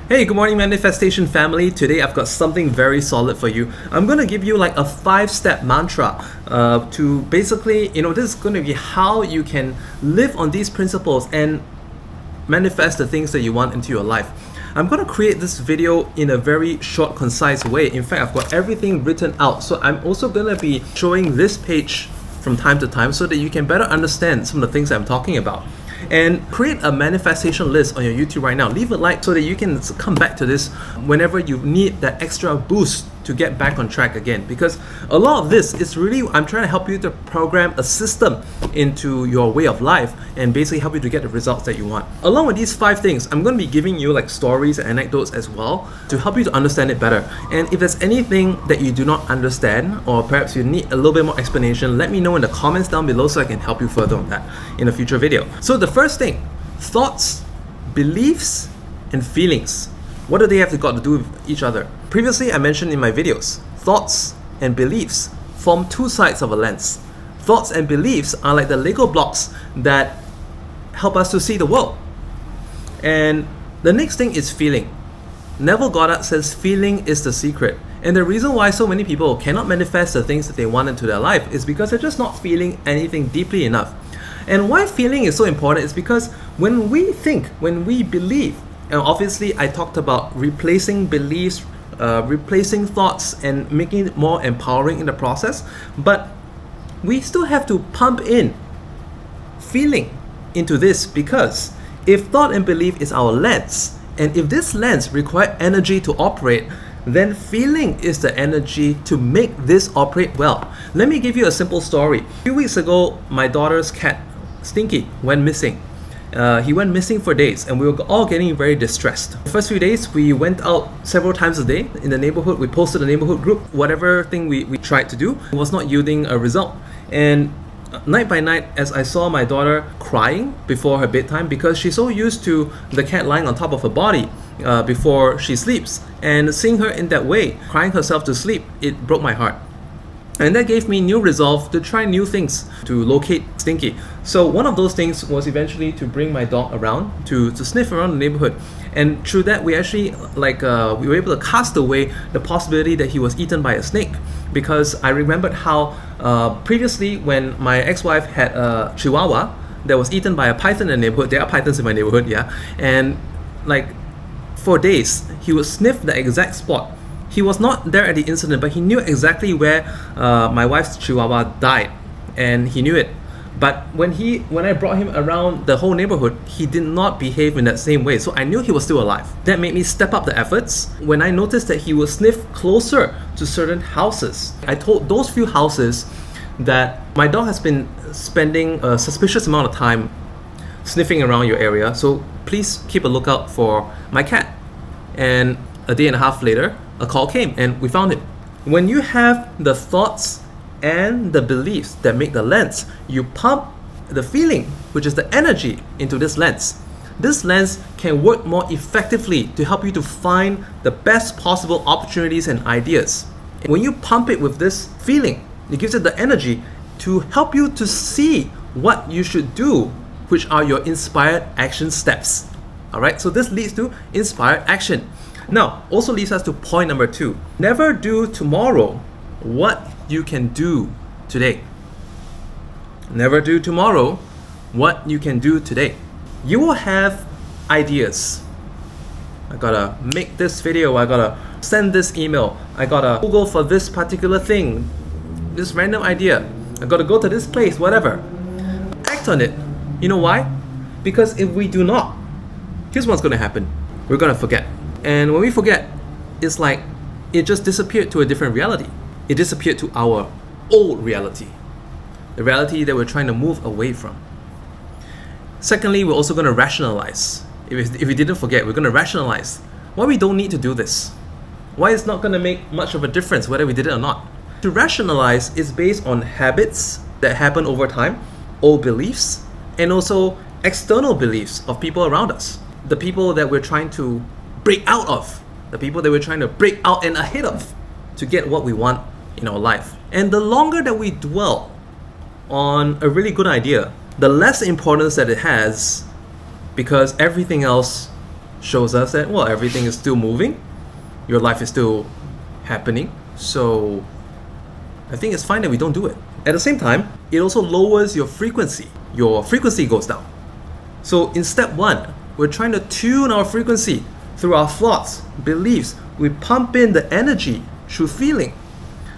Hey, good morning manifestation family. Today I've got something very solid for you. I'm going to give you like a 5-step mantra to basically, this is going to be how you can live on these principles and manifest the things that you want into your life. I'm going to create this video in a very short, concise way. In fact, I've got everything written out. So I'm also going to be showing this page from time to time so that you can better understand some of the things I'm talking about. And create a manifestation list on your YouTube right now. Leave a like so that you can come back to this whenever you need that extra boost to get back on track again. Because a lot of this is really, I'm trying to help you to program a system into your way of life and basically help you to get the results that you want. Along with these 5 things, I'm going to be giving you like stories and anecdotes as well to help you to understand it better. And if there's anything that you do not understand, or perhaps you need a little bit more explanation, let me know in the comments down below so I can help you further on that in a future video. So the first thing, thoughts, beliefs, and feelings. What do they have got to do with each other? Previously, I mentioned in my videos, thoughts and beliefs form 2 sides of a lens. Thoughts and beliefs are like the Lego blocks that help us to see the world. And the next thing is feeling. Neville Goddard says feeling is the secret. And the reason why so many people cannot manifest the things that they want into their life is because they're just not feeling anything deeply enough. And why feeling is so important is because when we think, when we believe, and obviously I talked about replacing beliefs, replacing thoughts and making it more empowering in the process, but we still have to pump in feeling into this, because if thought and belief is our lens, and if this lens requires energy to operate, then feeling is the energy to make this operate well. Let me give you a simple story. A few weeks ago, my daughter's cat, Stinky, went missing. He went missing for days and we were all getting very distressed. The first few days, we went out several times a day in the neighborhood. We posted a neighborhood group. Whatever thing we tried to do was not yielding a result. And night by night, as I saw my daughter crying before her bedtime, because she's so used to the cat lying on top of her body before she sleeps, and seeing her in that way, crying herself to sleep, it broke my heart. And that gave me new resolve to try new things to locate Stinky. So one of those things was eventually to bring my dog around to sniff around the neighborhood. And through that, we actually we were able to cast away the possibility that he was eaten by a snake. Because I remembered how previously when my ex-wife had a Chihuahua that was eaten by a python in the neighborhood. There are pythons in my neighborhood, yeah. And for days, he would sniff the exact spot. He was not there at the incident, but he knew exactly where my wife's Chihuahua died, and he knew it. But when I brought him around the whole neighborhood, he did not behave in that same way. So I knew he was still alive. That made me step up the efforts. When I noticed that he would sniff closer to certain houses, I told those few houses that my dog has been spending a suspicious amount of time sniffing around your area, so please keep a lookout for my cat. And a day and a half later, a call came and we found him. When you have the thoughts and the beliefs that make the lens, you pump the feeling, which is the energy, into this lens. This lens can work more effectively to help you to find the best possible opportunities and ideas. When you pump it with this feeling, it gives it the energy to help you to see what you should do, which are your inspired action steps. Alright, so this leads to inspired action. Now, also leads us to point number 2. Never do tomorrow what you can do today. Never do tomorrow what you can do today. You will have ideas. I gotta make this video, I gotta send this email, I gotta Google for this particular thing, this random idea, I gotta go to this place, whatever. Act on it. You know why? Because if we do not, here's what's gonna happen. We're gonna forget. And when we forget, it's like it just disappeared to a different reality. It disappeared to our old reality, the reality that we're trying to move away from. Secondly, we're also going to rationalize. If we didn't forget, we're going to rationalize why we don't need to do this, why it's not going to make much of a difference whether we did it or not. To rationalize is based on habits that happen over time, old beliefs, and also external beliefs of people around us, the people that we're trying to break out of, the people that we're trying to break out and ahead of to get what we want in our life. And the longer that we dwell on a really good idea, the less importance that it has, because everything else shows us that, well, everything is still moving, your life is still happening. So I think it's fine that we don't do it. At the same time, it also lowers your frequency. Your frequency goes down. So in step 1, we're trying to tune our frequency through our thoughts, beliefs. We pump in the energy through feeling.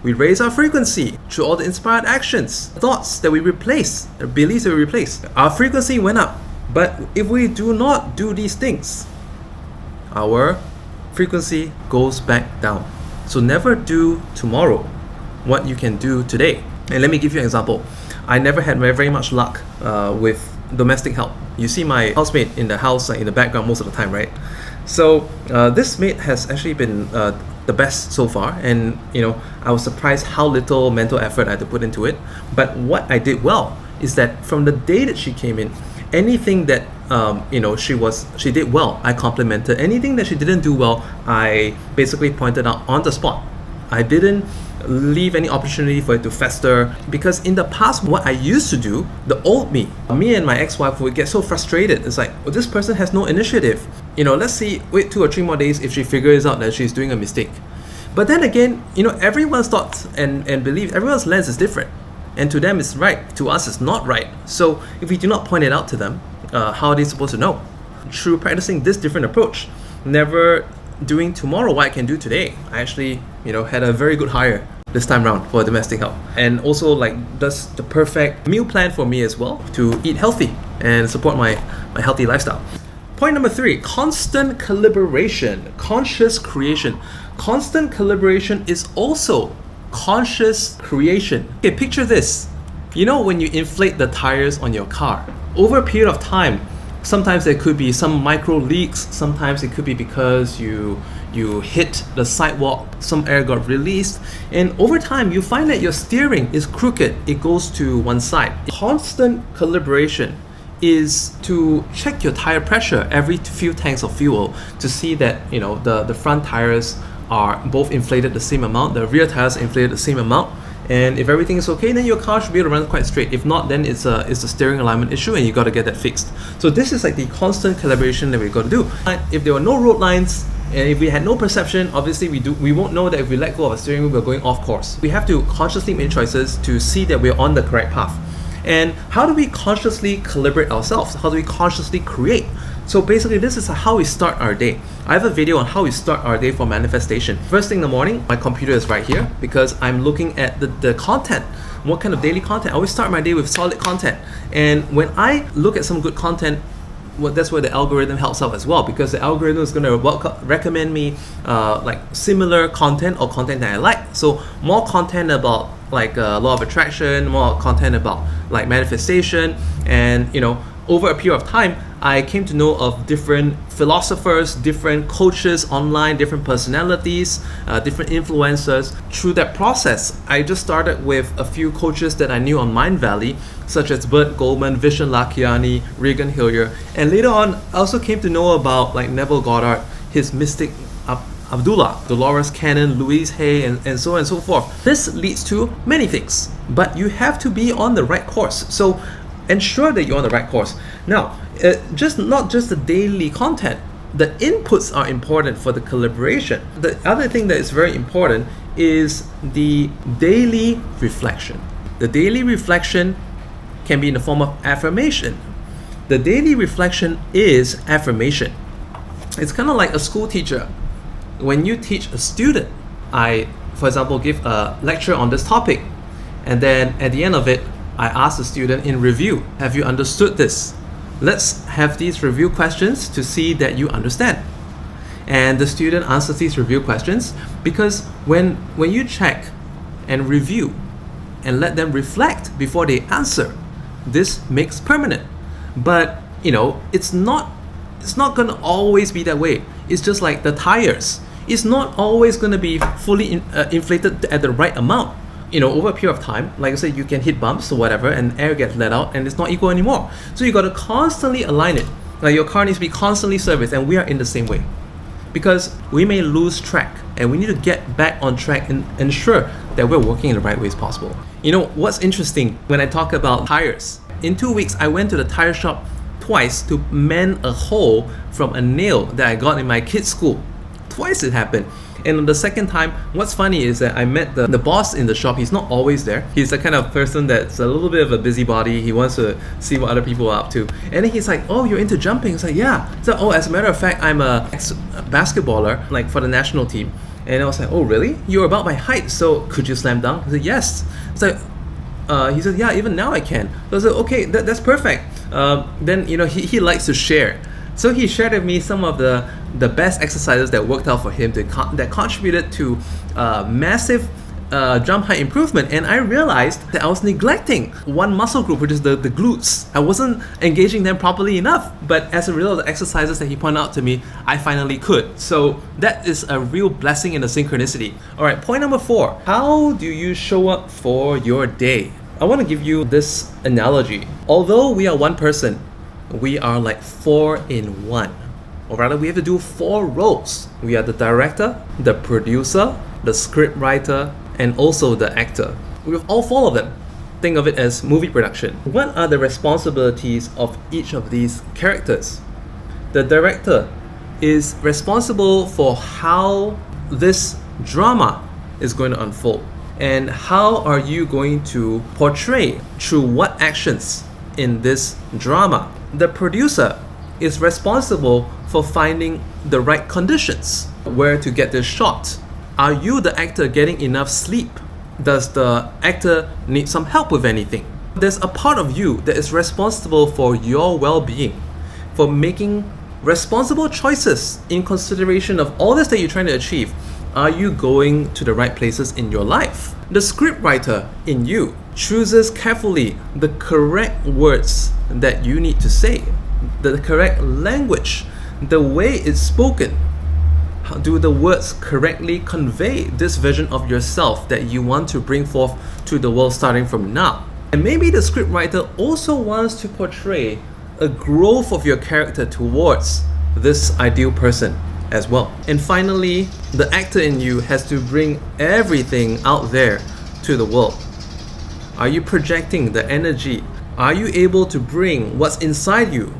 We raise our frequency through all the inspired actions, thoughts that we replace, beliefs that we replace. Our frequency went up. But if we do not do these things, our frequency goes back down. So never do tomorrow what you can do today. And let me give you an example. I never had very much luck with domestic help. You see my housemate in the house, in the background most of the time, right? So this maid has actually been the best so far, and I was surprised how little mental effort I had to put into it. But what I did well is that from the day that she came in, anything that she did well, I complimented. Anything that she didn't do well, I basically pointed out on the spot. I didn't leave any opportunity for it to fester, because in the past, what I used to do, the old me and my ex-wife would get so frustrated. It's like, well, this person has no initiative. Let's see, wait 2 or 3 more days if she figures out that she's doing a mistake. But then again, everyone's thoughts and beliefs, everyone's lens is different. And to them it's right, to us it's not right. So if we do not point it out to them, how are they supposed to know? Through practicing this different approach, never doing tomorrow what I can do today, I actually had a very good hire this time round for domestic help. And also that's the perfect meal plan for me as well, to eat healthy and support my healthy lifestyle. Point number 3, constant calibration, conscious creation. Constant calibration is also conscious creation. Okay, picture this. When you inflate the tires on your car, over a period of time, sometimes there could be some micro leaks, sometimes it could be because you hit the sidewalk, some air got released, and over time you find that your steering is crooked, it goes to one side. Constant calibration is to check your tire pressure every few tanks of fuel to see that the front tires are both inflated the same amount, the rear tires inflated the same amount, and if everything is okay, then your car should be able to run quite straight. If not, then it's a steering alignment issue and you got to get that fixed. So this is the constant calibration that we got to do. If there were no road lines and if we had no perception, obviously we won't know that if we let go of a steering wheel, we're going off course. We have to consciously make choices to see that we're on the correct path. And how do we consciously calibrate ourselves? How do we consciously create? So basically, this is how we start our day. I have a video on how we start our day for manifestation. First thing in the morning, my computer is right here because I'm looking at the content. What kind of daily content? I always start my day with solid content. And when I look at some good content, that's where the algorithm helps out as well, because the algorithm is going to recommend me similar content or content that I like. So more content about law of attraction, more content about manifestation, and over a period of time, I came to know of different philosophers, different coaches online, different personalities, different influencers. Through that process, I just started with a few coaches that I knew on Mind Valley, such as Bert Goldman, Vishen Lakhiani, Regan Hillier. And later on, I also came to know about Neville Goddard, his mystic Abdullah, Dolores Cannon, Louise Hay, and so on and so forth. This leads to many things, but you have to be on the right course. So ensure that you're on the right course. Now, not just the daily content, the inputs are important for the calibration. The other thing that is very important is the daily reflection. The daily reflection can be in the form of affirmation. The daily reflection is affirmation. It's kind of like a school teacher. When you teach a student, I, for example, give a lecture on this topic, and then at the end of it, I ask the student in review, have you understood this? Let's have these review questions to see that you understand. And the student answers these review questions, because when you check and review and let them reflect before they answer, this makes permanent. But it's not going to always be that way. It's just like the tires. It's not always going to be fully inflated at the right amount. Over a period of time, like I said, you can hit bumps or whatever, and air gets let out, and it's not equal anymore. So you got to constantly align it. Your car needs to be constantly serviced, and we are in the same way, because we may lose track, and we need to get back on track and ensure that we're working in the right ways possible. What's interesting when I talk about tires? In 2 weeks, I went to the tire shop twice to mend a hole from a nail that I got in my kid's school. Twice it happened. And on the second time, what's funny is that I met the boss in the shop. He's not always there. He's the kind of person that's a little bit of a busybody. He wants to see what other people are up to. And then he's like, oh, you're into jumping? It's like, yeah. So, oh, as a matter of fact, I'm a ex-basketballer, like for the national team. And I was like, oh, really? You're about my height, so could you slam dunk? I said, yes. It's like, he said, yeah, even now I can. So I said, okay, that's perfect. Then, you know, he likes to share. So he shared with me some of the best exercises that worked out for him that contributed to massive jump height improvement. And I realized that I was neglecting one muscle group, which is the glutes. I wasn't engaging them properly enough. But as a result of the exercises that he pointed out to me, I finally could. So that is a real blessing in the synchronicity. All right, point number 4. How do you show up for your day? I want to give you this analogy. Although we are one person, we are like 4 in 1. Or rather, we have to do 4 roles. We are the director, the producer, the script writer, and also the actor. We have all 4 of them. Think of it as movie production. What are the responsibilities of each of these characters? The director is responsible for how this drama is going to unfold. And how are you going to portray through what actions in this drama? The producer is responsible for finding the right conditions, where to get this shot. Are you, the actor, getting enough sleep? Does the actor need some help with anything? There's a part of you that is responsible for your well-being, for making responsible choices in consideration of all this that you're trying to achieve. Are you going to the right places in your life? The scriptwriter in you chooses carefully the correct words that you need to say, the correct language, the way it's spoken. How do the words correctly convey this vision of yourself that you want to bring forth to the world starting from now? And maybe the scriptwriter also wants to portray a growth of your character towards this ideal person as well. And finally, the actor in you has to bring everything out there to the world. Are you projecting the energy? Are you able to bring what's inside you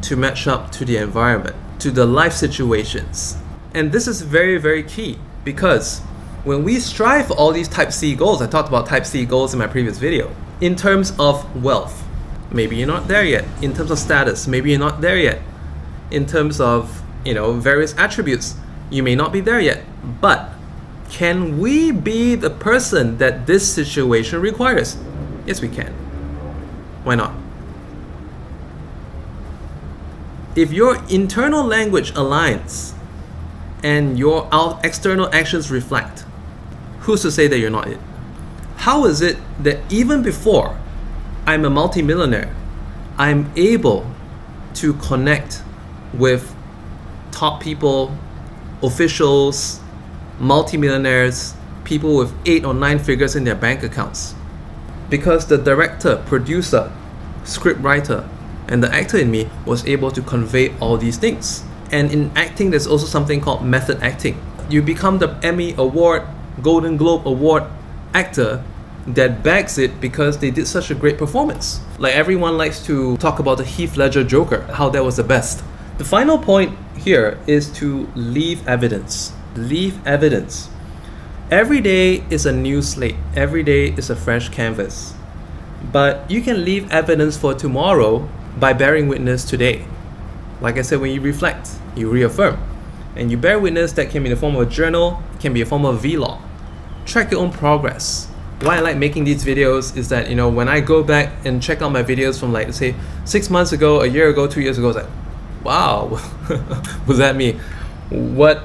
to match up to the environment, to the life situations? And this is very, very key, because when we strive for all these type C goals, I talked about type C goals in my previous video, in terms of wealth, maybe you're not there yet. In terms of status, maybe you're not there yet. In terms of, various attributes, you may not be there yet. But can we be the person that this situation requires? Yes, we can. Why not? If your internal language aligns and your external actions reflect, who's to say that you're not it? How is it that even before I'm a multimillionaire, I'm able to connect with top people, officials, multimillionaires, people with 8 or 9 figures in their bank accounts? Because the director, producer, scriptwriter, and the actor in me was able to convey all these things. And in acting, there's also something called method acting. You become the Emmy Award, Golden Globe Award actor that bags it because they did such a great performance. Like, everyone likes to talk about the Heath Ledger Joker, how that was the best. The final point here is to leave evidence. Leave evidence. Every day is a new slate. Every day is a fresh canvas. But you can leave evidence for tomorrow by bearing witness today. Like I said, when you reflect, you reaffirm. And you bear witness. That can be in the form of a journal, it can be a form of vlog. Track your own progress. Why I like making these videos is that, when I go back and check out my videos from, like, let's say 6 months ago, a year ago, 2 years ago, it's like, wow, was that me? What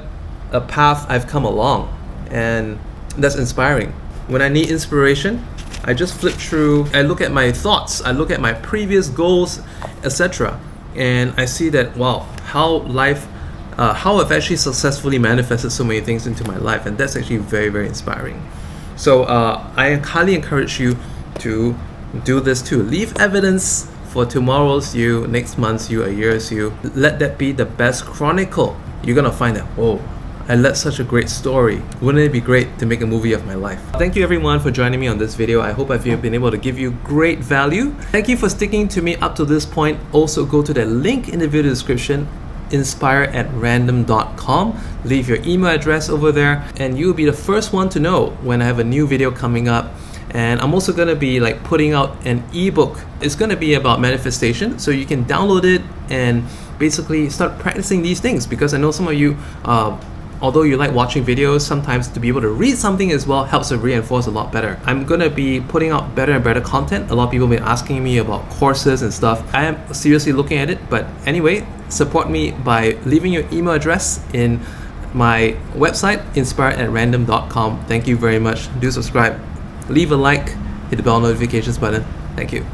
a path I've come along. And that's inspiring. When I need inspiration, I just flip through, I look at my thoughts, I look at my previous goals, etc. And I see that, wow, how I've actually successfully manifested so many things into my life. And that's actually very, very inspiring. So I highly encourage you to do this too. Leave evidence for tomorrow's you, next month's you, a year's you. Let that be the best chronicle. You're gonna find that, oh, I led such a great story. Wouldn't it be great to make a movie of my life? Thank you everyone for joining me on this video. I hope I've been able to give you great value. Thank you for sticking to me up to this point. Also go to the link in the video description, inspire@random.com. Leave your email address over there and you'll be the first one to know when I have a new video coming up. And I'm also going to be like putting out an ebook. It's going to be about manifestation, so you can download it and basically start practicing these things, because I know some of you, although you like watching videos, sometimes to be able to read something as well helps to reinforce a lot better. I'm going to be putting out better and better content. A lot of people have been asking me about courses and stuff. I am seriously looking at it, but anyway, support me by leaving your email address in my website, inspire@random.com. Thank you very much. Do subscribe. Leave a like, hit the bell notifications button. Thank you.